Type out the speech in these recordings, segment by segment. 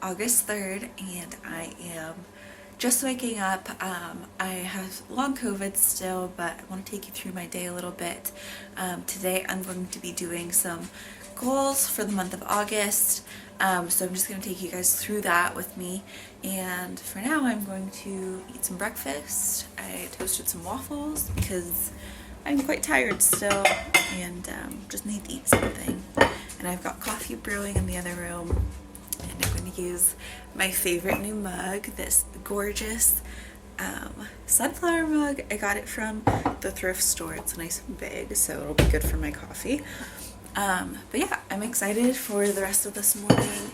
August 3rd and I am just waking up. I have long COVID still, but I want to take you through my day a little bit. Today I'm going to be doing some goals for the month of August. So I'm just going to take you guys through that with me. And for now I'm going to eat some breakfast. I toasted some waffles because I'm quite tired still and just need to eat something. And I've got coffee brewing in the other room. And I'm going to use my favorite new mug, this gorgeous sunflower mug. I got it from the thrift store. It's nice and big, so it'll be good for my coffee. But yeah, I'm excited for the rest of this morning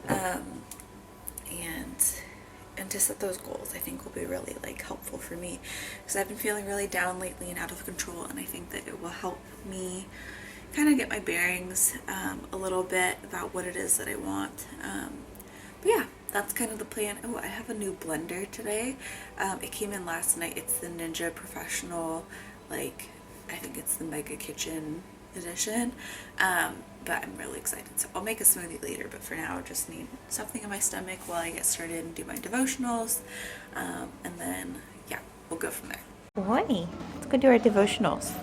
and to set those goals. I think will be really helpful for me because I've been feeling really down lately and out of control, and I think that it will help me kind of get my bearings a little bit about what it is that I want. But yeah, that's kind of the plan. Oh, I have a new blender today. It came in last night. It's the Ninja Professional, I think it's the Mega Kitchen edition. But I'm really excited. So I'll make a smoothie later, but for now I just need something in my stomach while I get started and do my devotionals. And then, yeah, we'll go from there. Boy, let's go do our devotionals.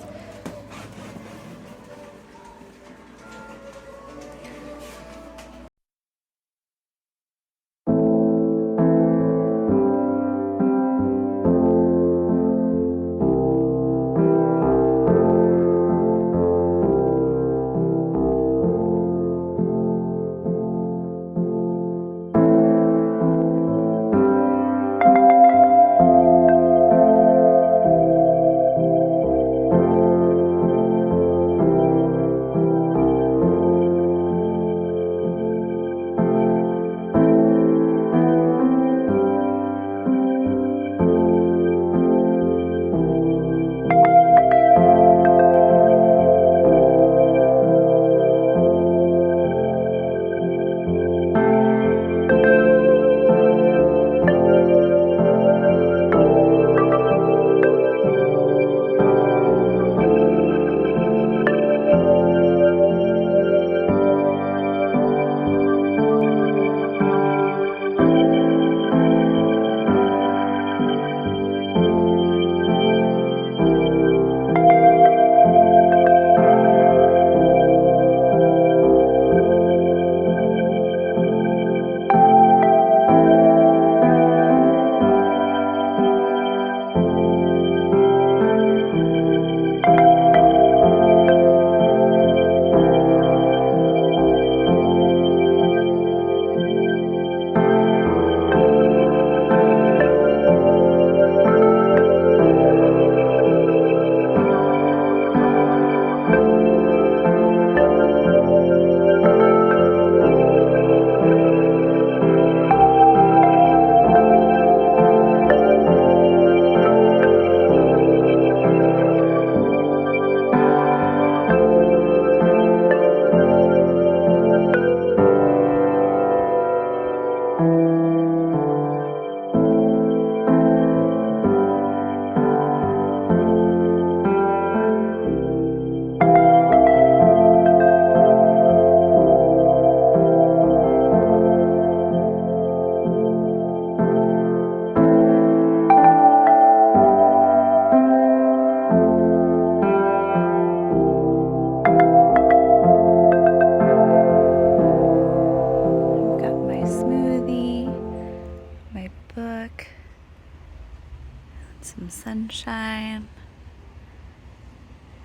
Some sunshine.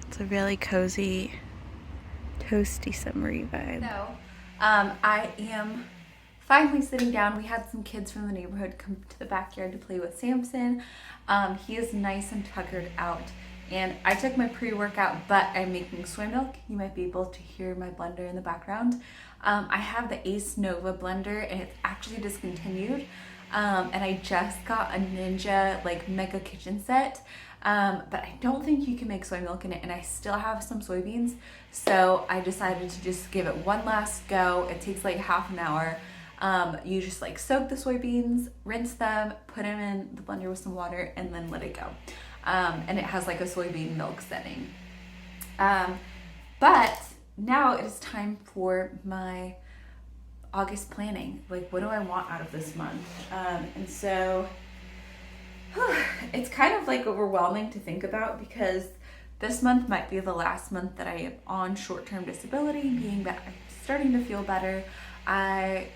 It's a really cozy, toasty, summery vibe. So, I am finally sitting down. We had some kids from the neighborhood come to the backyard to play with Samson. He is nice and tuckered out. And I took my pre-workout, but I'm making soy milk. You might be able to hear my blender in the background. I have the Ace Nova blender, and it's actually discontinued. And I just got a Ninja Mega Kitchen set, but I don't think you can make soy milk in it, and I still have some soybeans, so I decided to just give it one last go. It takes half an hour. You just soak the soybeans, rinse them, put them in the blender with some water, and then let it go. And it has a soybean milk setting. But now it is time for my August planning. Like, what do I want out of this month? And so it's kind of like overwhelming to think about, because this month might be the last month that I am on short-term disability, being that I'm starting to feel better. I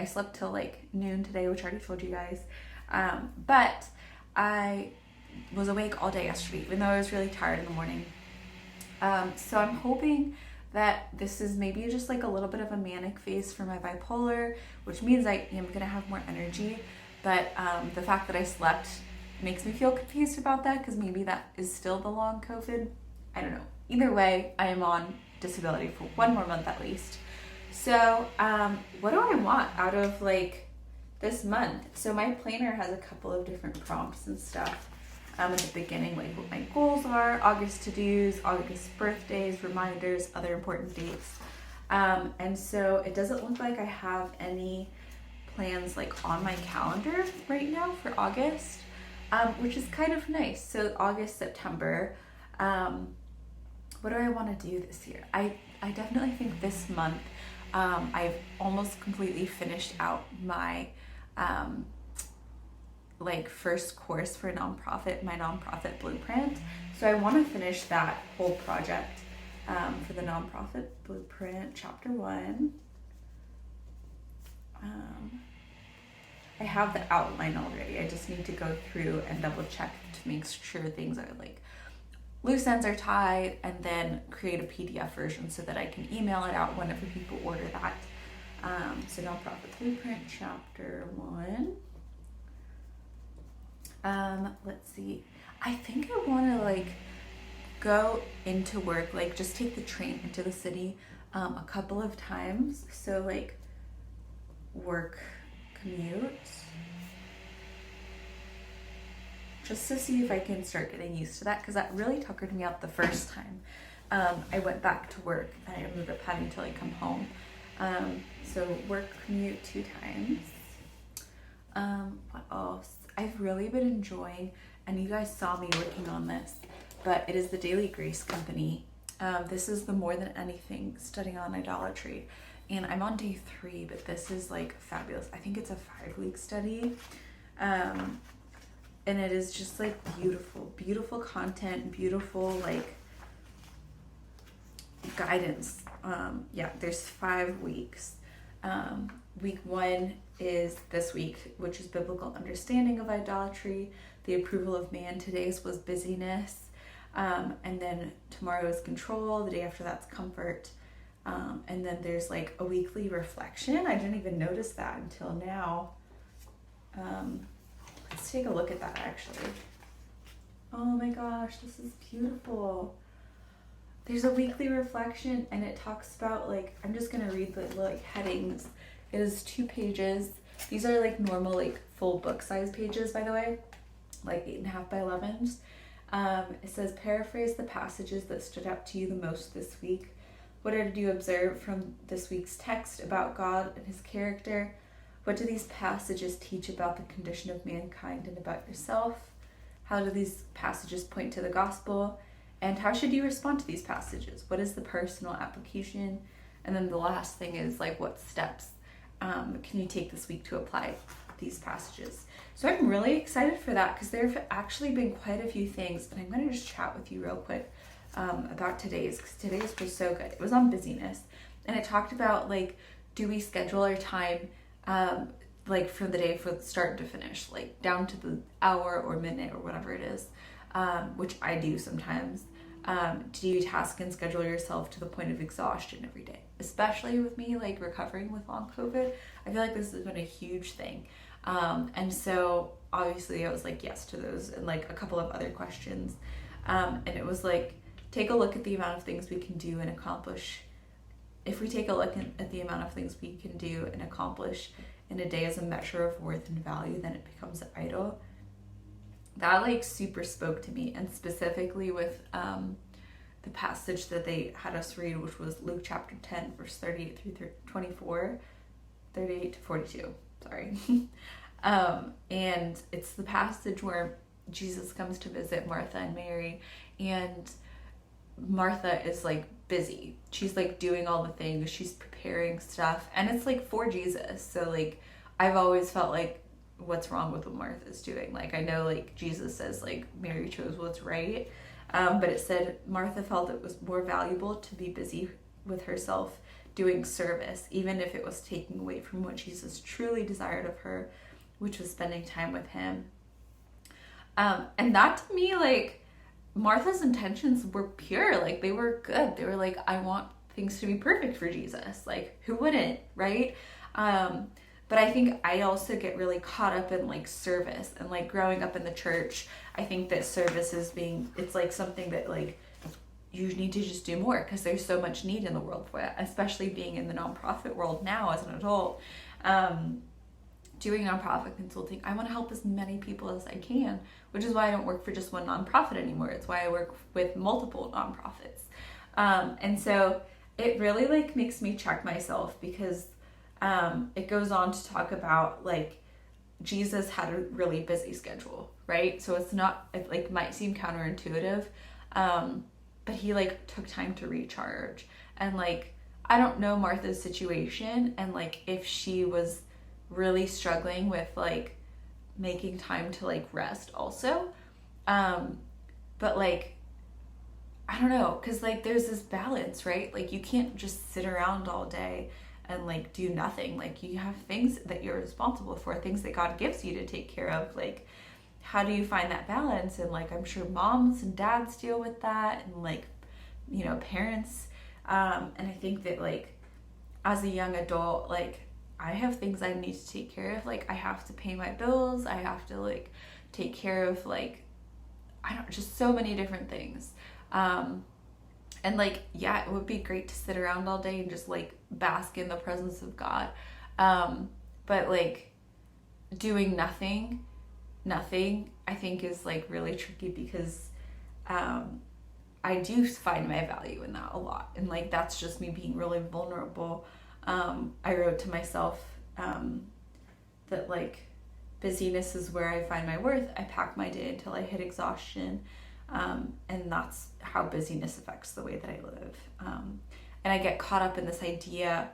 slept till like noon today, which I already told you guys. But I was awake all day yesterday, even though I was really tired in the morning. So I'm hoping that this is maybe just like a little bit of a manic phase for my bipolar, which means I am gonna have more energy. But the fact that I slept makes me feel confused about that, because maybe that is still the long COVID. I don't know. Either way, I am on disability for 1 more month at least. So what do I want out of like this month? So my planner has a couple of different prompts and stuff at the beginning, like what my goals are, August to-dos, August birthdays, reminders, other important dates. And so it doesn't look like I have any plans like on my calendar right now for August, which is kind of nice. So August, September, what do I want to do this year? I definitely think this month I've almost completely finished out my like first course for my nonprofit blueprint. So I want to finish that whole project for the nonprofit blueprint, chapter 1. I have the outline already. I just need to go through and double check to make sure things are like loose ends are tied, and then create a PDF version so that I can email it out whenever people order that. So nonprofit blueprint, chapter 1. Let's see. I think I want to like go into work, like just take the train into the city a couple of times. So like work commute, just to see if I can start getting used to that, because that really tuckered me out the first time I went back to work, and I ended up having to like come home. So work commute 2 times. What else? I've really been enjoying, and you guys saw me working on this, but it is the Daily Grace Company. This is the More Than Anything studying on idolatry, and I'm on day 3, but this is like fabulous. I think it's a 5-week study, and it is just like beautiful content, beautiful like guidance. There's 5 weeks. Week 1 is this week, which is biblical understanding of idolatry, the approval of man. Today's was busyness, and then tomorrow is control. The day after that's comfort, and then there's like a weekly reflection. I didn't even notice that until now. Let's take a look at that actually. Oh my gosh, this is beautiful. There's a weekly reflection, and it talks about like, I'm just gonna read the like headings. It is 2 pages. These are like normal like full book size pages, by the way, like 8.5 by 11s. It says, paraphrase the passages that stood out to you the most this week. What did you observe from this week's text about God and his character? What do these passages teach about the condition of mankind and about yourself? How do these passages point to the gospel? And how should you respond to these passages? What is the personal application? And then the last thing is like, what steps can you take this week to apply these passages? So I'm really excited for that, because there have actually been quite a few things, and I'm going to just chat with you real quick about today's, because today's was so good. It was on busyness, and it talked about like, do we schedule our time like for the day, from start to finish, like down to the hour or minute or whatever it is, which I do sometimes. Do you task and schedule yourself to the point of exhaustion every day? Especially with me like recovering with long COVID, I feel like this has been a huge thing. And so obviously I was like yes to those, and like a couple of other questions. And it was like, take a look at the amount of things we can do and accomplish. If we take a look at the amount of things we can do and accomplish in a day as a measure of worth and value, then it becomes an idol. That like super spoke to me, and specifically with the passage that they had us read, which was Luke chapter 10, verse 38 through 24, 38 to 42, sorry. And it's the passage where Jesus comes to visit Martha and Mary, and Martha is like busy. She's like doing all the things, she's preparing stuff, and it's like for Jesus. So like I've always felt like, what's wrong with what Martha's doing? Like I know like Jesus says like Mary chose what's right, but it said Martha felt it was more valuable to be busy with herself doing service, even if it was taking away from what Jesus truly desired of her, which was spending time with him. And that to me, like, Martha's intentions were pure. Like, they were good. They were like, I want things to be perfect for Jesus. Like, who wouldn't, right? But I think I also get really caught up in like service, and like growing up in the church, I think that service it's like something that like you need to just do more, because there's so much need in the world for it, especially being in the nonprofit world now as an adult. Doing nonprofit consulting, I want to help as many people as I can, which is why I don't work for just one nonprofit anymore. It's why I work with multiple nonprofits. And so it really like makes me check myself, because it goes on to talk about like Jesus had a really busy schedule, right? So it like might seem counterintuitive, but he like took time to recharge. And like I don't know Martha's situation, and like if she was really struggling with like making time to like rest also, but like I don't know, because like there's this balance, right? Like you can't just sit around all day and like do nothing. Like you have things that you're responsible for, things that God gives you to take care of. Like how do you find that balance? And like I'm sure moms and dads deal with that, and like, you know, parents, and I think that like as a young adult, like I have things I need to take care of. Like I have to pay my bills, I have to like take care of like, I don't, just so many different things. And like, yeah, it would be great to sit around all day and just like bask in the presence of God. But like doing nothing, I think is like really tricky, because I do find my value in that a lot. And like, that's just me being really vulnerable. I wrote to myself that like busyness is where I find my worth. I pack my day until I hit exhaustion. And that's how busyness affects the way that I live. And I get caught up in this idea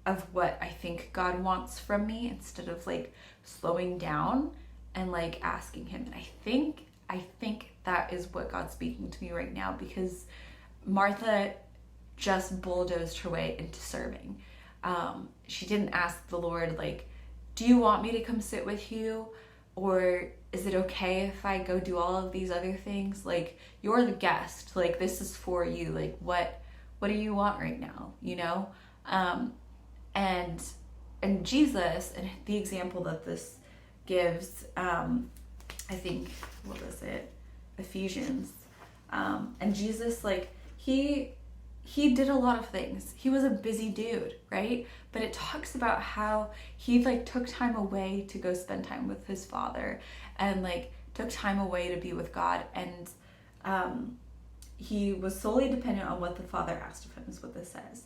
of what I think God wants from me, instead of like slowing down and like asking him. And I think that is what God's speaking to me right now, because Martha just bulldozed her way into serving. She didn't ask the Lord, like, do you want me to come sit with you? Or is it okay if I go do all of these other things? Like, you're the guest. Like, this is for you. Like, what do you want right now? You know? And Jesus, and the example that this gives, I think, what was it? Ephesians. And Jesus, like, he did a lot of things. He was a busy dude, right? But it talks about how he like took time away to go spend time with his Father, and like took time away to be with God. And he was solely dependent on what the Father asked of him, is what this says.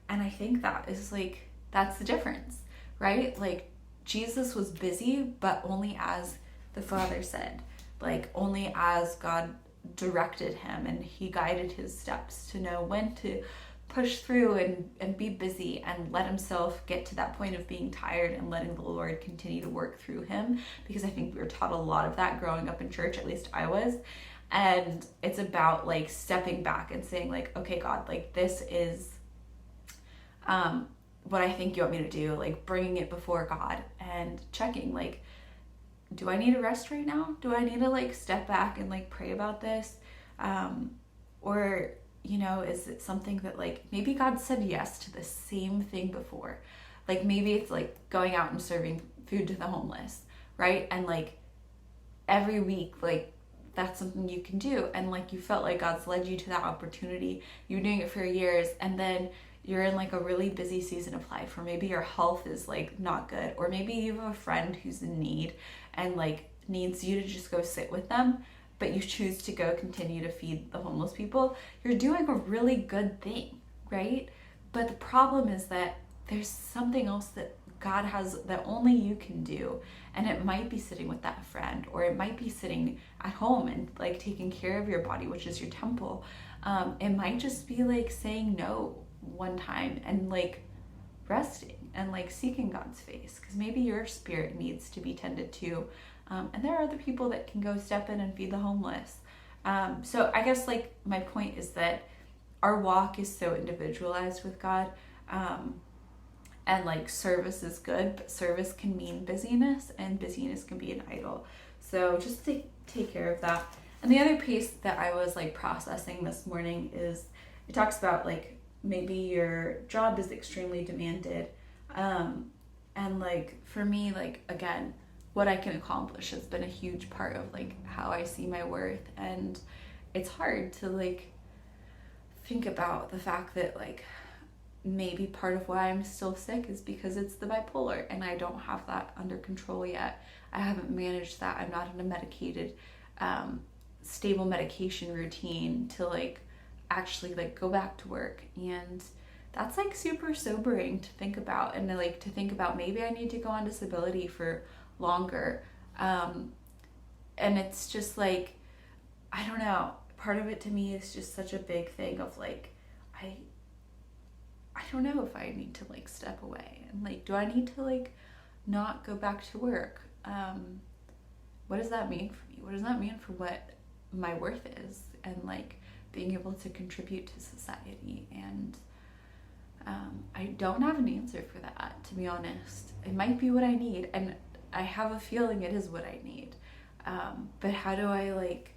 And I think that is like, that's the difference, right? Like Jesus was busy, but only as the Father said, like only as God directed him, and he guided his steps to know when to push through and be busy, and let himself get to that point of being tired and letting the Lord continue to work through him. Because I think we were taught a lot of that growing up in church, at least I was. And it's about like stepping back and saying like, okay, God, like this is what I think you want me to do, like bringing it before God and checking like, do I need a rest right now? Do I need to like step back and like pray about this? Or, you know, is it something that like maybe God said yes to the same thing before? Like maybe it's like going out and serving food to the homeless, right? And like every week, like that's something you can do. And like you felt like God's led you to that opportunity. You're doing it for years, and then you're in like a really busy season of life, or maybe your health is like not good, or maybe you have a friend who's in need and like needs you to just go sit with them, but you choose to go continue to feed the homeless people. You're doing a really good thing, right? But the problem is that there's something else that God has that only you can do. And it might be sitting with that friend, or it might be sitting at home and like taking care of your body, which is your temple. It might just be like saying no one time and like resting and like seeking God's face, because maybe your spirit needs to be tended to. And there are other people that can go step in and feed the homeless. So I guess like my point is that our walk is so individualized with God. And like service is good, but service can mean busyness, and busyness can be an idol. So just take care of that. And the other piece that I was like processing this morning is it talks about like maybe your job is extremely demanded. And like for me, like again, what I can accomplish has been a huge part of like how I see my worth. And it's hard to like think about the fact that like maybe part of why I'm still sick is because it's the bipolar, and I don't have that under control yet. I haven't managed that. I'm not in a medicated, stable medication routine to like actually like go back to work. And that's like super sobering to think about, and like to think about maybe I need to go on disability for longer. And it's just like, I don't know, part of it to me is just such a big thing of like, I don't know if I need to like step away, and like, do I need to like not go back to work? What does that mean for me? What does that mean for what my worth is, and like being able to contribute to society? And I don't have an answer for that, to be honest. It might be what I need, and I have a feeling it is what I need. But how do I like,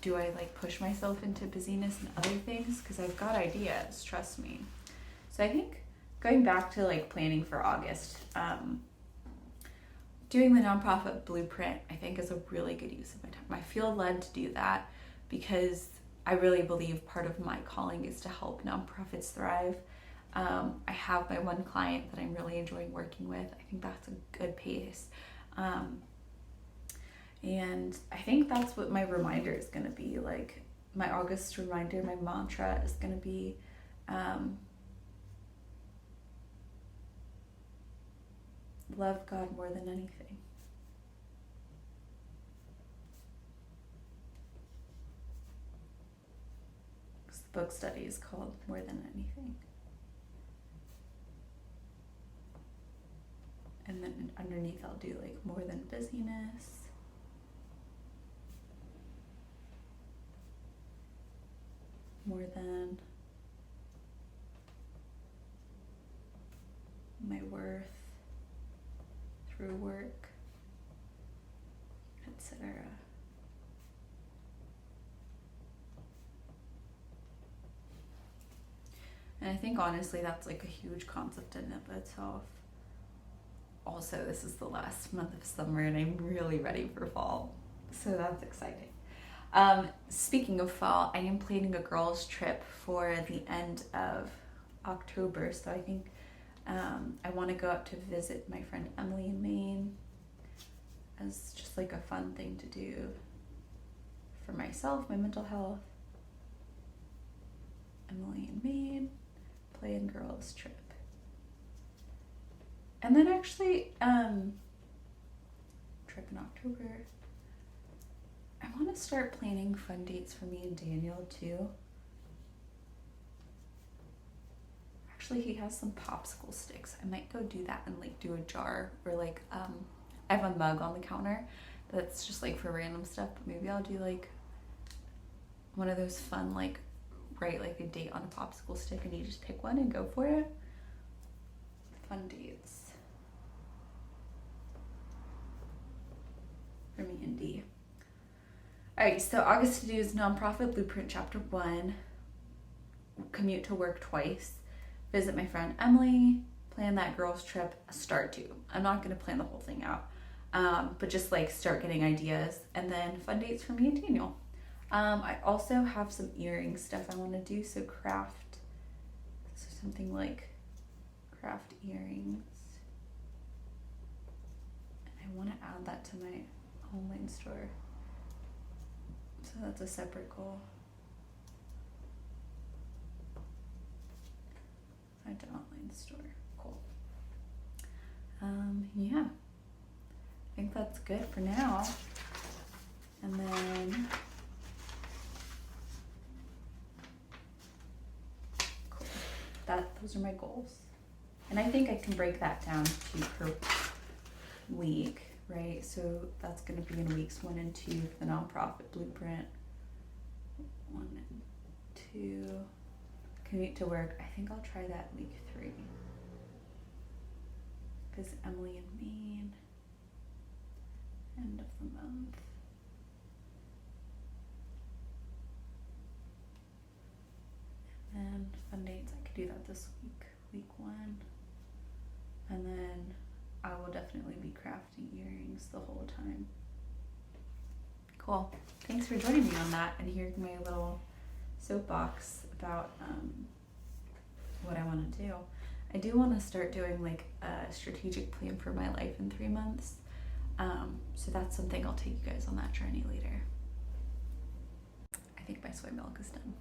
do I like push myself into busyness and other things? Because I've got ideas, trust me. So I think going back to like planning for August, doing the nonprofit blueprint, I think is a really good use of my time. I feel led to do that because I really believe part of my calling is to help nonprofits thrive. I have my one client that I'm really enjoying working with. I think that's a good pace. And I think that's what my reminder is going to be. Like my August reminder, my mantra is going to be love God more than anything. Because the book study is called More Than Anything. And then underneath I'll do like more than busyness. More than my worth through work, etc. And I think honestly that's like a huge concept in of itself. Also, this is the last month of summer and I'm really ready for fall. So that's exciting. Speaking of fall, I am planning a girls' trip for the end of October. So I think I want to go up to visit my friend Emily in Maine as just like a fun thing to do for myself, my mental health. Emily in Maine, plan girls' trip. And then actually, trip in October. I want to start planning fun dates for me and Daniel too. Actually, he has some popsicle sticks. I might go do that and like do a jar, or like I have a mug on the counter that's just like for random stuff, but maybe I'll do like one of those fun like write like a date on a popsicle stick and you just pick one and go for it. Fun dates for me and Dee. Alright, so August to do is Nonprofit Blueprint Chapter 1, commute to work twice, visit my friend Emily, plan that girls trip, start to. I'm not going to plan the whole thing out, but just like start getting ideas, and then fun dates for me and Daniel. I also have some earring stuff I want to do, so craft, so something like craft earrings, and I want to add that to my online store. So that's a separate goal. Find an online store. Cool. Yeah, I think that's good for now. And then, cool. Those are my goals. And I think I can break that down to per week, right? So that's going to be in weeks 1 and 2 for the nonprofit blueprint. 1 and 2. Commute to work. I think I'll try that week 3. Because Emily and Maine. End of the month. And fun dates, I could do that this week 1. And then I will definitely be crafting earrings the whole time. Cool. Thanks for joining me on that and hearing my little soapbox about what I want to do. I do want to start doing like a strategic plan for my life in 3 months. So that's something I'll take you guys on that journey later. I think my soy milk is done.